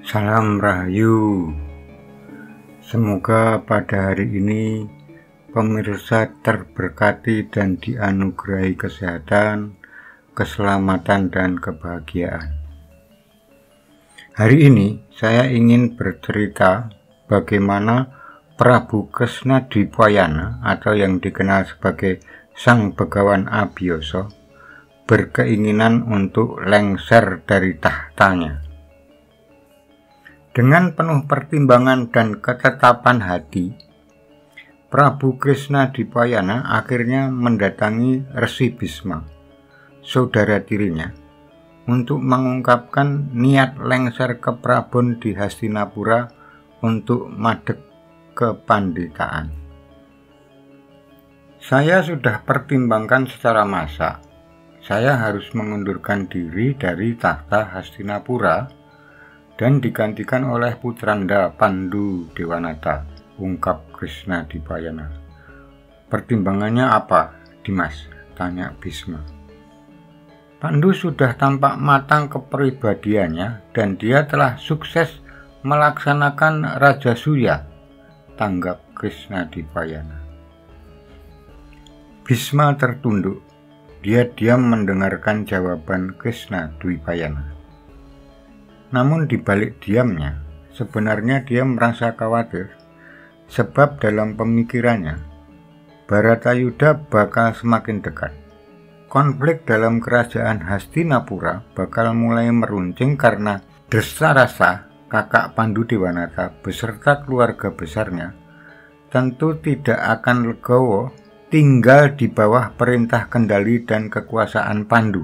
Salam Rahayu. Semoga pada hari ini pemirsa terberkati dan dianugerahi kesehatan, keselamatan, dan kebahagiaan. Hari ini saya ingin bercerita bagaimana Prabu Kresna Dwipayana atau yang dikenal sebagai Sang Begawan Abiyasa berkeinginan untuk lengser dari tahtanya. Dengan penuh pertimbangan dan ketetapan hati, Prabu Kresna Dwipayana akhirnya mendatangi Resi Bisma, saudara tirinya, untuk mengungkapkan niat lengser ke Prabon di Hastinapura untuk madeg kepanditaan. Saya sudah pertimbangkan secara masak. Saya harus mengundurkan diri dari tahta Hastinapura dan digantikan oleh putranda Pandu Dewanata, ungkap Kresna Dwipayana. Pertimbangannya apa, Dimas? Tanya Bisma. Pandu sudah tampak matang kepribadiannya dan dia telah sukses melaksanakan Rajasuya, tanggap Kresna Dwipayana. Bisma tertunduk. Dia diam mendengarkan jawaban Kresna Dwipayana. Namun di balik diamnya, sebenarnya dia merasa khawatir, sebab dalam pemikirannya, Bharatayuda bakal semakin dekat. Konflik dalam kerajaan Hastinapura bakal mulai meruncing karena Dresarasa, kakak Pandu Dewanata beserta keluarga besarnya, tentu tidak akan legowo tinggal di bawah perintah kendali dan kekuasaan Pandu.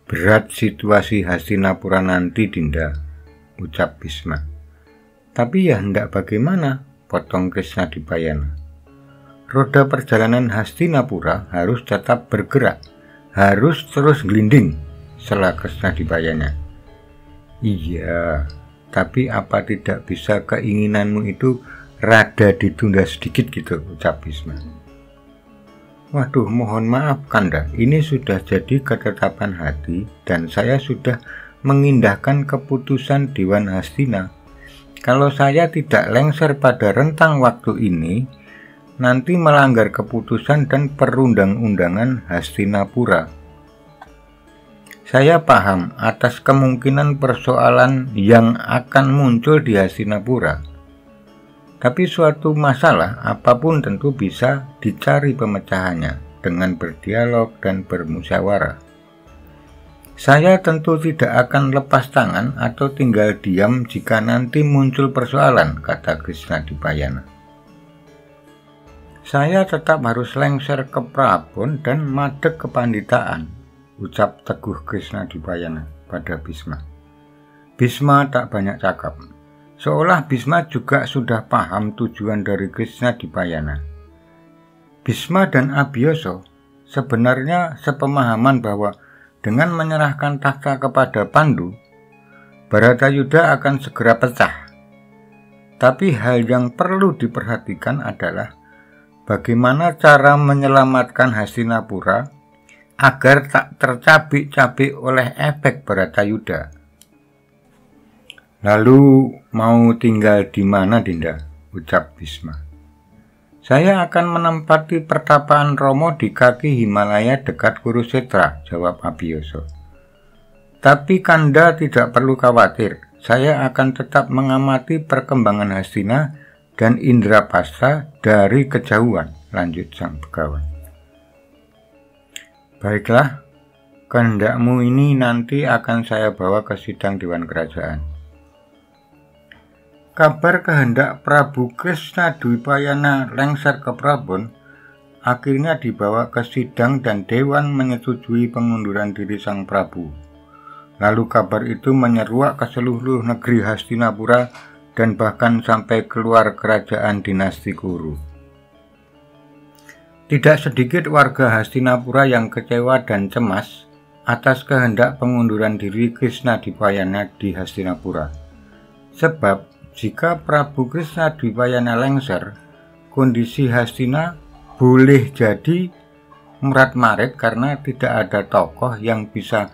Berat situasi Hastinapura nanti, Dinda, ucap Bisma. Tapi ya hendak bagaimana, potong Kresna Dwipayana. Roda perjalanan Hastinapura harus tetap bergerak, harus terus gelinding, sela Kresna Dwipayana. Iya, tapi apa tidak bisa keinginanmu itu rada ditunda sedikit gitu, ucap Bisma. Waduh, mohon maaf Kanda, ini sudah jadi ketetapan hati dan saya sudah mengindahkan keputusan Dewan Hastina. Kalau saya tidak lengser pada rentang waktu ini, nanti melanggar keputusan dan perundang-undangan Hastinapura. Saya paham atas kemungkinan persoalan yang akan muncul di Hastinapura. Tapi suatu masalah apapun tentu bisa dicari pemecahannya dengan berdialog dan bermusyawarah. Saya tentu tidak akan lepas tangan atau tinggal diam jika nanti muncul persoalan, kata Kresna Dwipayana. Saya tetap harus lengser ke Prabon dan madeg kepanditaan, ucap teguh Kresna Dwipayana pada Bisma. Bisma tak banyak cakap. Seolah Bisma juga sudah paham tujuan dari Kresna Dwipayana. Bisma dan Abiyasa sebenarnya sepemahaman bahwa dengan menyerahkan takhta kepada Pandu, Bharatayuda akan segera pecah. Tapi hal yang perlu diperhatikan adalah bagaimana cara menyelamatkan Hastinapura agar tak tercabik-cabik oleh efek Bharatayuda. Lalu mau tinggal di mana, Dinda? Ucap Bisma. Saya akan menempati pertapaan Romo di kaki Himalaya dekat Kurukshetra, jawab Abiyasa. Tapi Kanda tidak perlu khawatir, saya akan tetap mengamati perkembangan Hastina dan Indrapasta dari kejauhan, lanjut Sang Begawan. Baiklah, kehendakmu ini nanti akan saya bawa ke sidang Dewan Kerajaan. Kabar kehendak Prabu Kresna Dwipayana lengser ke Prabon akhirnya dibawa ke sidang dan Dewan menyetujui pengunduran diri Sang Prabu. Lalu kabar itu menyeruak ke seluruh negeri Hastinapura dan bahkan sampai keluar kerajaan dinasti Kuru. Tidak sedikit warga Hastinapura yang kecewa dan cemas atas kehendak pengunduran diri Kresna Dwipayana di Hastinapura. Sebab jika Prabu Kresna Dwipayana lengser, kondisi Hastina boleh jadi murat-marit karena tidak ada tokoh yang bisa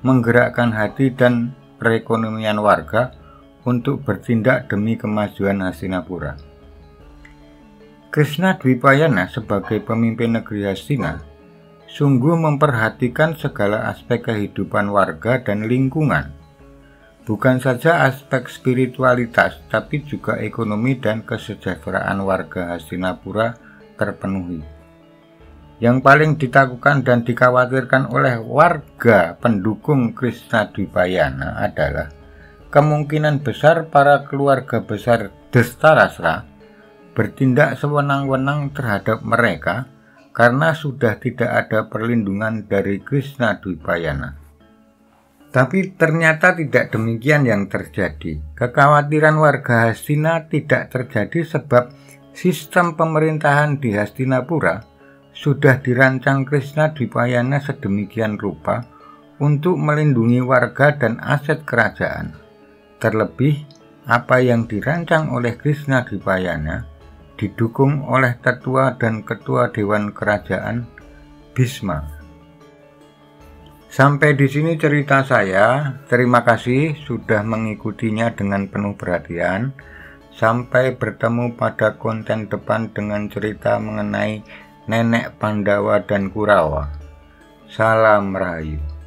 menggerakkan hati dan perekonomian warga untuk bertindak demi kemajuan Hastinapura. Krisnadwipayana sebagai pemimpin negeri Hastina sungguh memperhatikan segala aspek kehidupan warga dan lingkungan. Bukan saja aspek spiritualitas, tapi juga ekonomi dan kesejahteraan warga Hastinapura terpenuhi. Yang paling ditakutkan dan dikhawatirkan oleh warga pendukung Krisnadwipayana adalah kemungkinan besar para keluarga besar Dhestarashtra bertindak sewenang-wenang terhadap mereka karena sudah tidak ada perlindungan dari Krisnadwipayana. Tapi ternyata tidak demikian yang terjadi. Kekhawatiran warga Hastina tidak terjadi sebab sistem pemerintahan di Hastinapura sudah dirancang Krisnadwipayana sedemikian rupa untuk melindungi warga dan aset kerajaan. Terlebih, apa yang dirancang oleh Krisnadwipayana didukung oleh tetua dan ketua Dewan Kerajaan Bhisma. Sampai di sini cerita saya. Terima kasih sudah mengikutinya dengan penuh perhatian. Sampai bertemu pada konten depan dengan cerita mengenai nenek Pandawa dan Kurawa. Salam Rahayu.